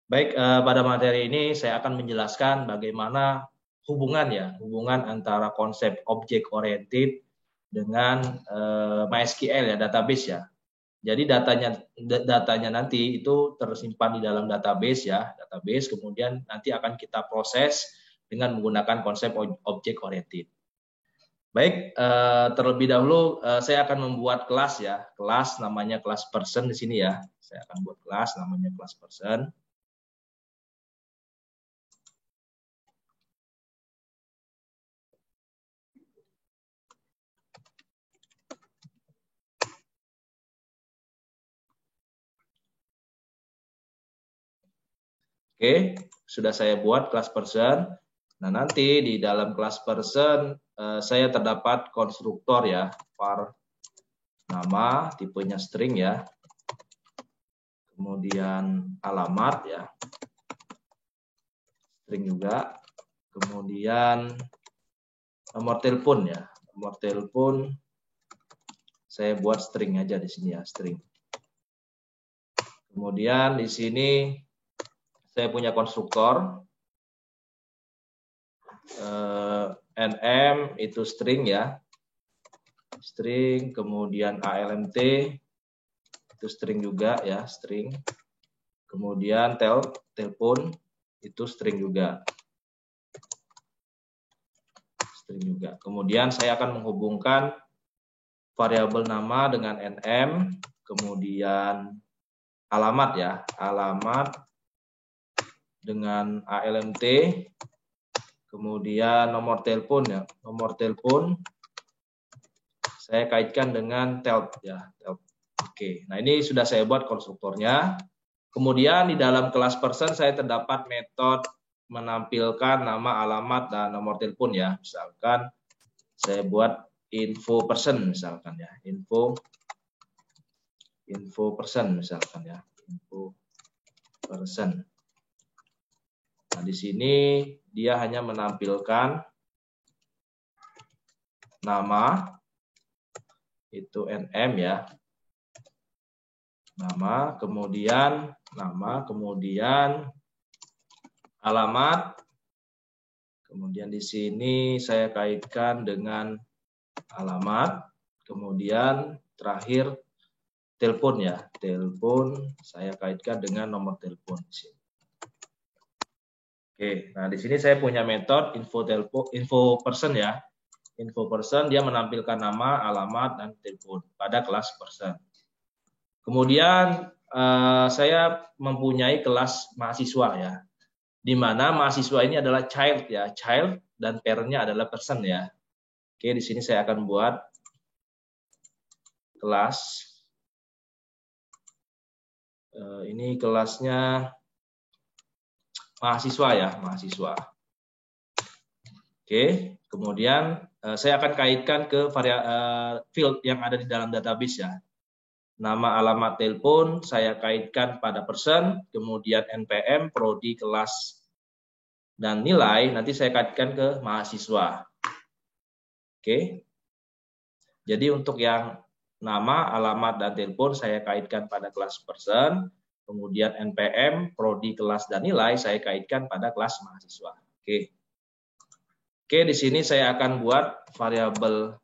Baik, pada materi ini saya akan menjelaskan bagaimana hubungan antara konsep object oriented dengan MySQL ya, database ya. Jadi datanya nanti itu tersimpan di dalam database ya, kemudian nanti akan kita proses dengan menggunakan konsep object oriented. Baik, terlebih dahulu saya akan membuat kelas ya, kelas namanya kelas person di sini ya. Saya akan buat kelas namanya kelas person. Oke, sudah saya buat kelas person. Nah, nanti di dalam kelas person saya terdapat konstruktor ya, var nama, tipenya string ya. Kemudian alamat ya, string juga. Kemudian nomor telepon ya, nomor telepon saya buat string aja di sini ya, string. Kemudian di sini saya punya konstruktor nm itu string ya, string. Kemudian almt itu string juga ya, string. Kemudian telepon itu string juga, Kemudian saya akan menghubungkan variabel nama dengan nm, kemudian alamat ya, alamat dengan almt, kemudian nomor telepon ya, nomor telepon saya kaitkan dengan telp ya, telp. Oke, nah ini sudah saya buat konstruktornya. Kemudian di dalam kelas person saya terdapat metode menampilkan nama, alamat, dan nomor telepon ya. Misalkan saya buat info person misalkan ya, info person misalkan ya, info person. Nah, di sini dia hanya menampilkan nama itu nm ya. Nama, kemudian alamat. Kemudian di sini saya kaitkan dengan alamat, kemudian terakhir telepon ya, telepon saya kaitkan dengan nomor telepon di sini. Oke, nah di sini saya punya metode info person ya. Info person dia menampilkan nama, alamat, dan telepon pada kelas person. Kemudian saya mempunyai kelas mahasiswa ya, di mana mahasiswa ini adalah child ya, child, dan parent-nya adalah person ya. Oke, di sini saya akan buat kelas. Ini kelasnya mahasiswa ya, mahasiswa. Oke, kemudian saya akan kaitkan ke field yang ada di dalam database ya. Nama, alamat, telepon saya kaitkan pada person, kemudian npm, prodi, kelas, dan nilai nanti saya kaitkan ke mahasiswa. Oke. Jadi untuk yang nama, alamat, dan telepon saya kaitkan pada kelas person, kemudian npm, prodi, kelas, dan nilai saya kaitkan pada kelas mahasiswa. Oke. Oke, di sini saya akan buat variabel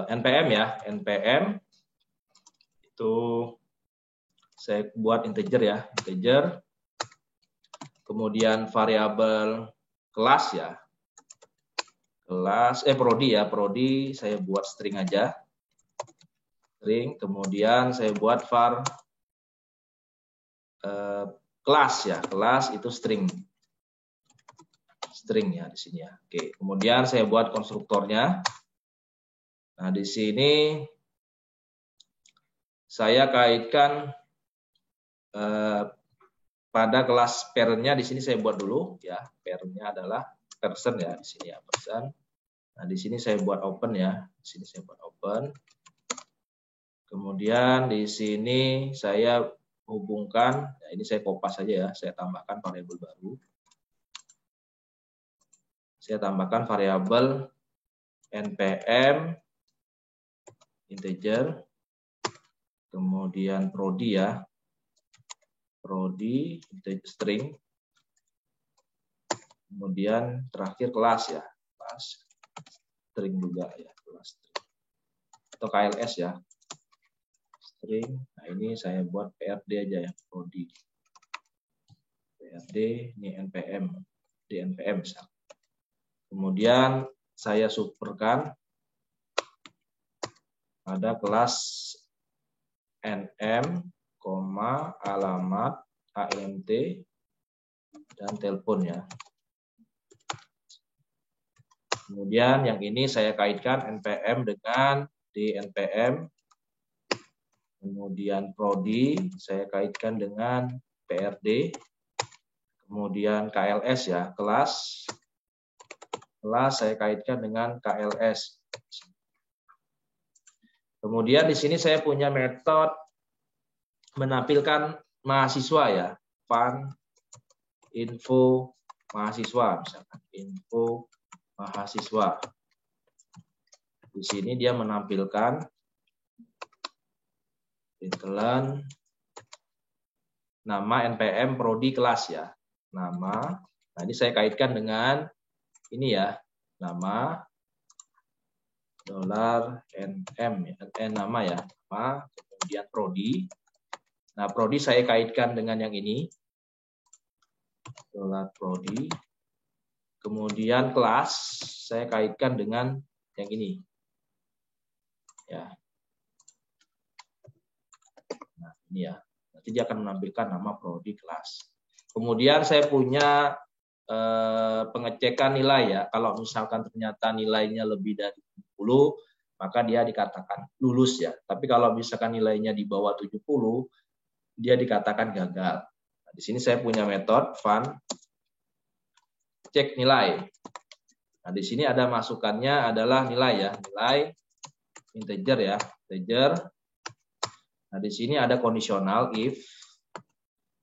npm ya, npm itu saya buat integer ya, integer. Kemudian variabel kelas ya, kelas prodi ya, prodi saya buat string aja, string. Kemudian saya buat var kelas ya, kelas itu string ya di sini ya. Oke, kemudian saya buat konstruktornya. Nah, di sini saya kaitkan pada kelas parent-nya. Di sini saya buat dulu ya, parent-nya adalah person ya, di sini ya, person. Nah, di sini saya buat open ya, di sini saya buat open. Kemudian di sini saya hubungkan, nah ini saya kopas saja ya, saya tambahkan variabel baru. Saya tambahkan variabel npm integer, kemudian prodi ya, prodi string, kemudian terakhir kelas ya, kelas string juga ya, kelas string atau KLS ya, string. Nah ini saya buat PRD aja ya, prodi PRD, ini NPM, di NPM misal. Kemudian saya superkan pada kelas NM, alamat, ANT, dan telepon ya. Kemudian yang ini saya kaitkan NPM dengan di NPM. Kemudian prodi saya kaitkan dengan PRD. Kemudian KLS ya, kelas saya kaitkan dengan KLS. Kemudian di sini saya punya metode menampilkan mahasiswa ya, fun, info mahasiswa misalkan, info mahasiswa. Di sini dia menampilkan println nama NPM prodi kelas ya, nama. Nah ini saya kaitkan dengan ini ya, nama $nm ya, nama ya, nama, kemudian prodi. Nah, prodi saya kaitkan dengan yang ini, $prodi. Kemudian kelas saya kaitkan dengan yang ini, ya. Nah, ini ya. Nanti dia akan menampilkan nama prodi kelas. Kemudian saya punya pengecekan nilai ya. Kalau misalkan ternyata nilainya lebih dari 70, maka dia dikatakan lulus ya. Tapi kalau misalkan nilainya di bawah 70, dia dikatakan gagal. Nah, di sini saya punya metode fun cek nilai. Nah, di sini ada masukannya adalah nilai ya, nilai integer ya, integer. Nah, di sini ada kondisional if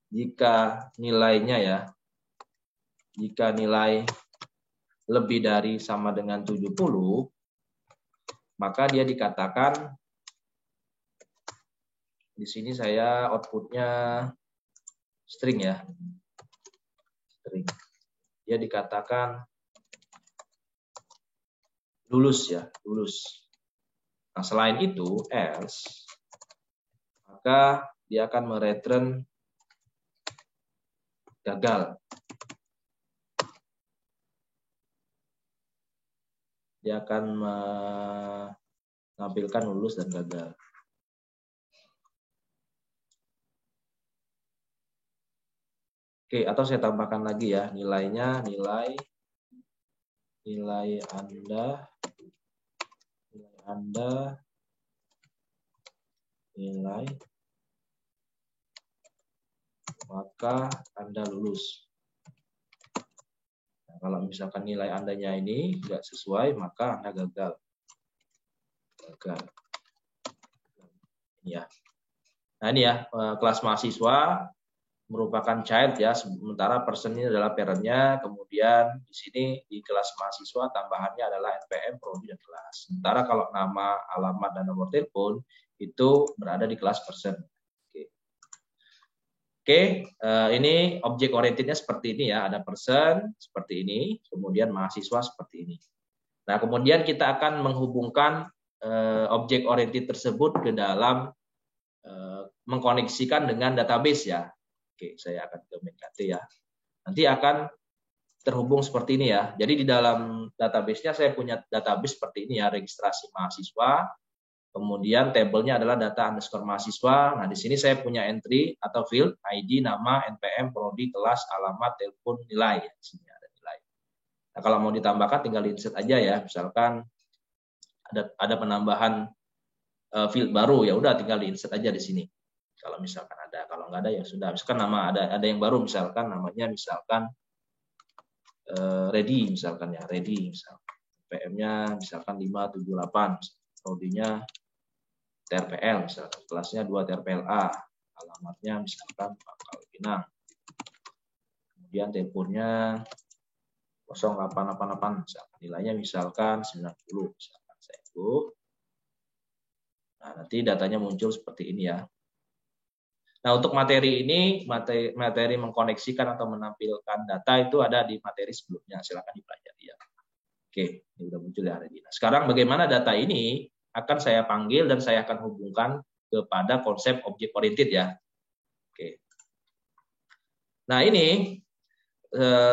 jika nilainya ya, jika nilai lebih dari sama dengan 70, maka dia dikatakan, di sini saya outputnya string ya, string. Dia dikatakan lulus ya, lulus. Nah, selain itu else, maka dia akan mereturn gagal. Dia akan menampilkan lulus dan gagal. Oke, atau saya tambahkan lagi ya, nilainya, nilai Anda, nilai, maka Anda lulus. Nah, kalau misalkan nilai Andanya ini nggak sesuai, maka Anda gagal. Gagal. Ini ya. Nah ini ya, kelas mahasiswa merupakan child ya, sementara person ini adalah parent-nya. Kemudian di sini di kelas mahasiswa tambahannya adalah NPM, prodi, dan kelas. Sementara kalau nama, alamat, dan nomor telepon itu berada di kelas person. Oke, ini objek orientednya seperti ini ya, ada person seperti ini, kemudian mahasiswa seperti ini. Nah, kemudian kita akan menghubungkan objek oriented tersebut ke dalam mengkoneksikan dengan database ya. Oke, saya akan ke MKT ya. Nanti akan terhubung seperti ini ya. Jadi di dalam database-nya saya punya database seperti ini ya, registrasi mahasiswa. Kemudian tabelnya adalah data underscore mahasiswa. Nah, di sini saya punya entry atau field, ID, nama, NPM, prodi, kelas, alamat, telepon, nilai. Di sini ada nilai. Nah, kalau mau ditambahkan tinggal insert aja ya. Misalkan ada penambahan field baru, ya udah tinggal insert aja di sini. Kalau misalkan ada, kalau nggak ada ya sudah. Misalkan nama ada yang baru, misalkan namanya misalkan ready, misalkan ya ready, misalkan PM-nya misalkan 578, prodinya TRPL, misalkan kelasnya 2 TRPLA, alamatnya misalkan Pangkal Pinang, kemudian teleponnya 0888, misalkan nilainya misalkan 90, misalkan saya. Nah, nanti datanya muncul seperti ini ya. Nah, untuk materi ini, materi mengkoneksikan atau menampilkan data itu ada di materi sebelumnya. Silakan dipelajari ya. Oke, ini udah muncul ya hari ini. Nah, sekarang bagaimana data ini akan saya panggil dan saya akan hubungkan kepada konsep object oriented ya. Oke. Nah, ini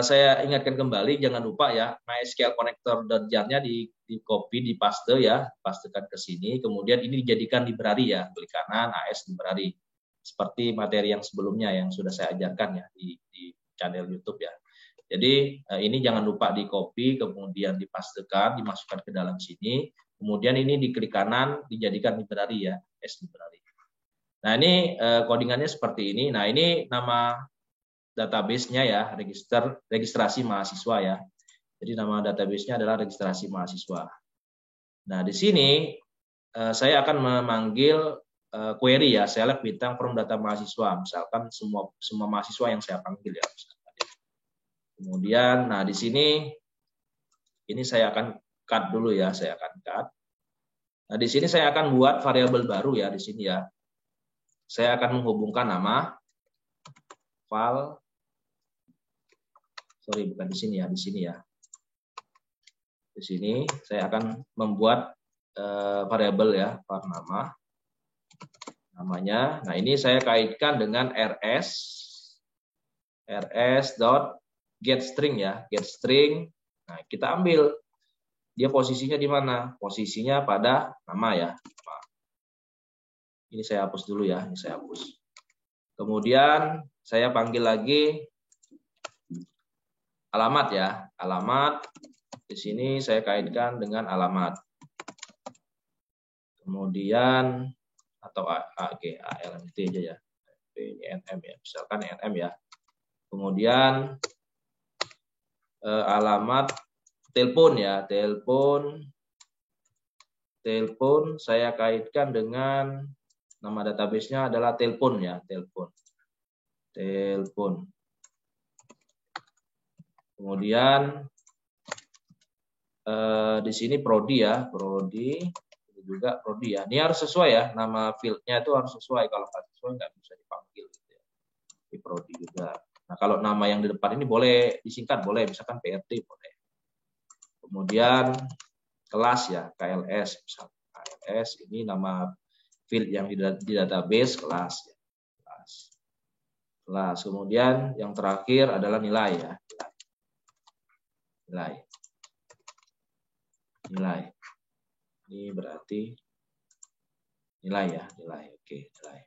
saya ingatkan kembali, jangan lupa ya, MySQL connector dan jar-nya di copy, di paste ya, pastekan ke sini. Kemudian ini dijadikan library ya, klik kanan AS library. Seperti materi yang sebelumnya yang sudah saya ajarkan ya di channel YouTube ya. Jadi ini jangan lupa di copy, kemudian dipastekan, dimasukkan ke dalam sini. Kemudian ini diklik kanan, dijadikan library ya, AS library. Nah ini codingannya seperti ini. Nah ini nama database-nya ya, registrasi mahasiswa ya. Jadi nama database-nya adalah registrasi mahasiswa. Nah, di sini saya akan memanggil query ya, select bintang from data mahasiswa. Misalkan semua mahasiswa yang saya panggil ya. Kemudian, nah di sini ini saya akan cut dulu ya, saya akan cut. Nah, di sini saya akan buat variabel baru ya di sini ya. Saya akan menghubungkan nama file. Sorry, bukan di sini ya, di sini ya. Di sini saya akan membuat variabel ya, file nama. Namanya. Nah, ini saya kaitkan dengan rs.getString ya, getString. Nah, kita ambil dia posisinya di mana? Posisinya pada nama ya. Ini saya hapus dulu ya, ini saya hapus. Kemudian saya panggil lagi alamat ya, alamat. Di sini saya kaitkan dengan alamat. Kemudian atau ALMT aja ya. Ini NM ya, misalkan NM ya. Kemudian alamat telepon ya, telepon saya kaitkan dengan nama database-nya adalah telepon ya, telepon. Kemudian di sini prodi ya, prodi juga prodi ya. Ini harus sesuai ya, nama field-nya itu harus sesuai. Kalau nggak sesuai nggak bisa dipanggil gitu ya. Di prodi juga. Nah, kalau nama yang di depan ini boleh disingkat, boleh misalkan PRT boleh. Kemudian kelas ya, KLS misalkan. KLS ini nama field yang di database kelas ya. Kelas. Kemudian yang terakhir adalah nilai ya. Nilai. Ini berarti nilai ya, nilai. Oke, nilai.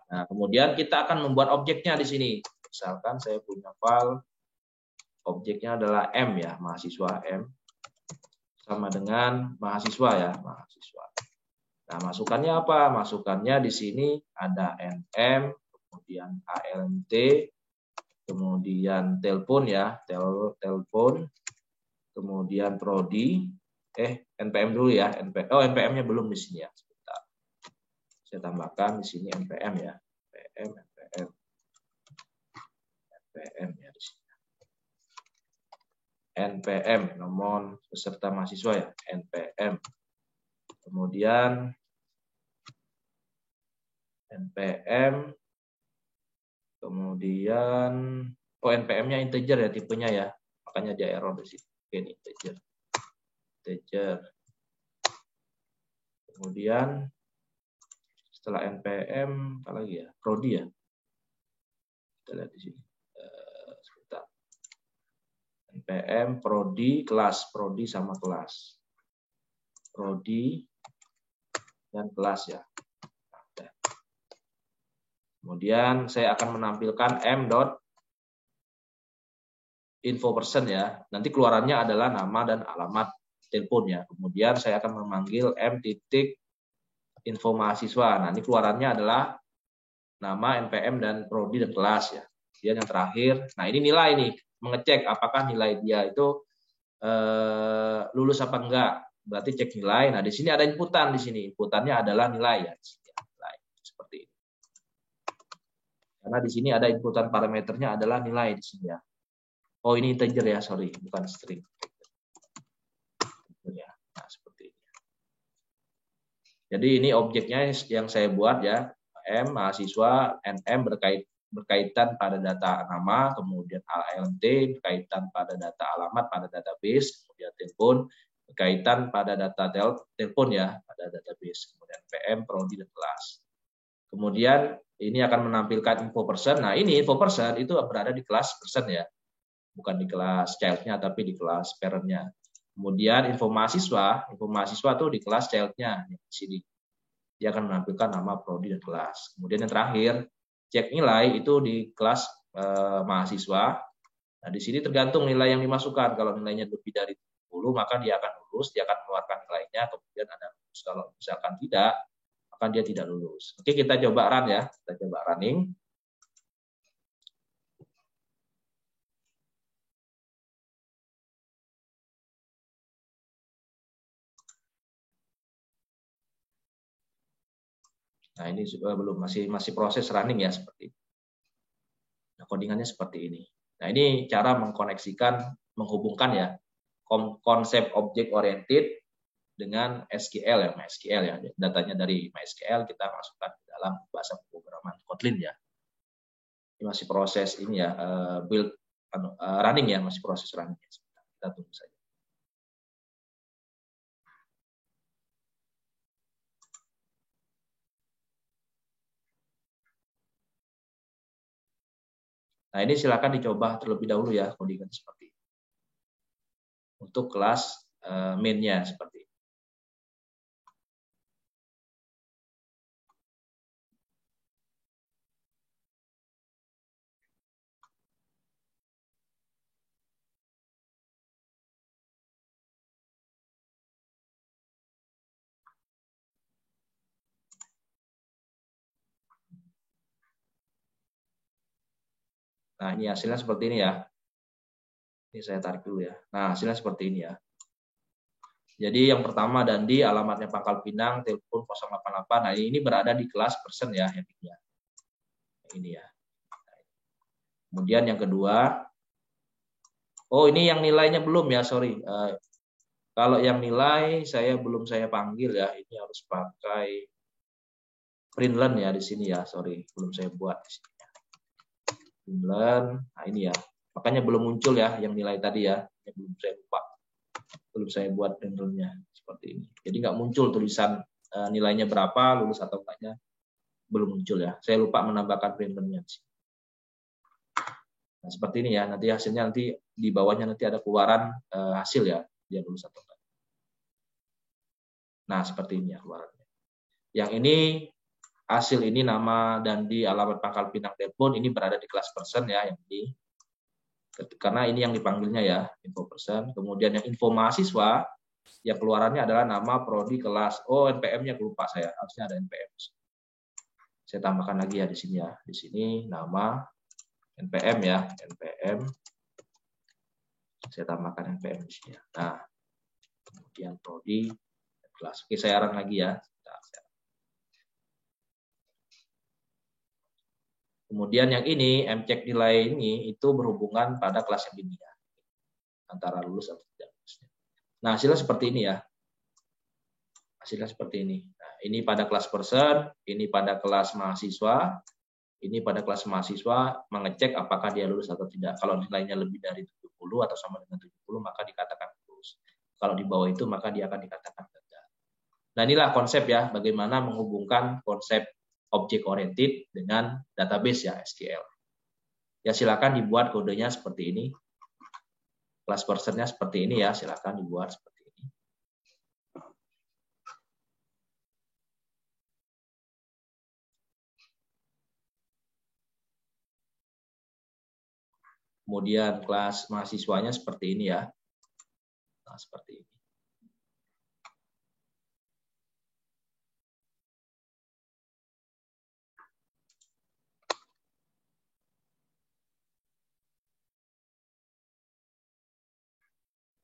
Nah, kemudian kita akan membuat objeknya di sini. Misalkan saya punya file, objeknya adalah M ya, mahasiswa M. Sama dengan mahasiswa ya, mahasiswa. Nah, masukannya apa? Masukannya di sini ada NM, kemudian ALMT, kemudian telepon ya, telepon, kemudian prodi, NPM dulu ya, NPM-nya belum di sini ya. Sebentar. Saya tambahkan di sini NPM ya, NPM ya di sini. NPM, nomor peserta mahasiswa ya, NPM. Kemudian NPM, kemudian NPM-nya integer ya tipenya ya, makanya dia error di sini. Oke, ini integer. Kemudian setelah NPM apa lagi ya? Prodi ya. Kita lihat di sini. Sebentar. NPM prodi kelas, prodi sama kelas. Prodi dan kelas ya. Kemudian saya akan menampilkan m.info person ya. Nanti keluarannya adalah nama dan alamat telepon ya. Kemudian saya akan memanggil m.info mahasiswa. Nah, ini keluarannya adalah nama, NPM, dan prodi dan kelas ya. Kemudian yang terakhir, nah ini nilai nih, mengecek apakah nilai dia itu lulus apa enggak. Berarti cek nilai. Nah, di sini ada inputan di sini. Inputannya adalah nilai ya. Nilai seperti ini. Karena di sini ada inputan parameternya adalah nilai di sini ya. Oh, ini integer ya, sorry, bukan string. Nah, seperti ini. Jadi ini objeknya yang saya buat ya, M mahasiswa, NM berkaitan pada data nama, kemudian ALT berkaitan pada data alamat pada database, kemudian telepon berkaitan pada data telepon ya pada database, kemudian PM, prodi dan kelas. Kemudian ini akan menampilkan info person. Nah, ini info person itu berada di kelas person ya. Bukan di kelas child-nya tapi di kelas parent-nya. Kemudian info mahasiswa tuh di kelas child-nya di sini. Dia akan menampilkan nama, prodi dan kelas. Kemudian yang terakhir, cek nilai itu di kelas mahasiswa. Nah, di sini tergantung nilai yang dimasukkan. Kalau nilainya lebih dari 70, maka dia akan lulus, dia akan mengeluarkan nilainya, kemudian ada lulus. Kalau misalkan tidak, maka dia tidak lulus. Oke, kita coba run ya. Kita coba running. Nah, ini juga belum masih proses running ya seperti ini. Nah, codingannya seperti ini. Nah, ini cara menghubungkan ya konsep object oriented dengan SQL ya, MySQL ya. Datanya dari MySQL kita masukkan ke dalam bahasa pemrograman Kotlin ya. Ini masih proses ini ya, build running ya, masih proses running. Kita tunggu saja. Nah, ini silakan dicoba terlebih dahulu ya codingan seperti ini. Untuk kelas main-nya seperti ini. Nah, ini hasilnya seperti ini ya. Ini saya tarik dulu ya. Nah, hasilnya seperti ini ya. Jadi yang pertama Dandi, alamatnya Pangkal Pinang, telepon 088. Nah, ini berada di kelas person ya, yang ini ya. Ini ya. Kemudian yang kedua, oh ini yang nilainya belum ya, sorry. Kalau yang nilai belum saya panggil ya, ini harus pakai printlen ya di sini ya, sorry, belum saya buat di sini. Printlen, nah ini ya. Makanya belum muncul ya yang nilai tadi ya, yang belum saya buat printlennya seperti ini. Jadi nggak muncul tulisan nilainya berapa, lulus atau enggaknya belum muncul ya. Saya lupa menambahkan printlennya. Nah, seperti ini ya. Nanti hasilnya di bawahnya nanti ada keluaran hasil ya, dia lulus atau enggak. Nah, seperti ini ya keluarannya. Yang ini hasil ini nama dan di alamat Pangkal Pinang telepon ini berada di kelas person ya yang ini. Karena ini yang dipanggilnya ya, info person. Kemudian yang info mahasiswa yang keluarannya adalah nama, prodi, kelas. Oh, NPM-nya lupa saya. Harusnya ada NPM. Saya tambahkan lagi ya di sini ya. Di sini nama NPM ya, NPM. Saya tambahkan NPM di sini ya. Nah, kemudian prodi, kelas. Oke, saya run lagi ya. Kemudian yang ini, mcek nilai ini itu berhubungan pada kelas yang ini ya. Antara lulus atau tidak lulusnya. Nah, hasilnya seperti ini ya. Hasilnya seperti ini. Nah, ini pada kelas person, ini pada kelas mahasiswa, ini pada kelas mahasiswa mengecek apakah dia lulus atau tidak. Kalau nilainya lebih dari 70 atau sama dengan 70, maka dikatakan lulus. Kalau di bawah itu, maka dia akan dikatakan gagal. Nah, inilah konsep ya, bagaimana menghubungkan konsep object oriented dengan database ya, SQL. Ya, silakan dibuat kodenya seperti ini. Kelas personnya seperti ini ya, silakan dibuat seperti ini. Kemudian kelas mahasiswanya seperti ini ya. Nah, seperti ini.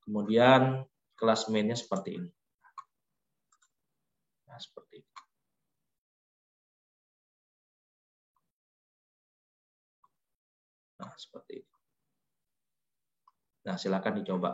Kemudian kelas main-nya seperti ini. Nah, seperti ini. Nah, seperti ini. Nah, silakan dicoba.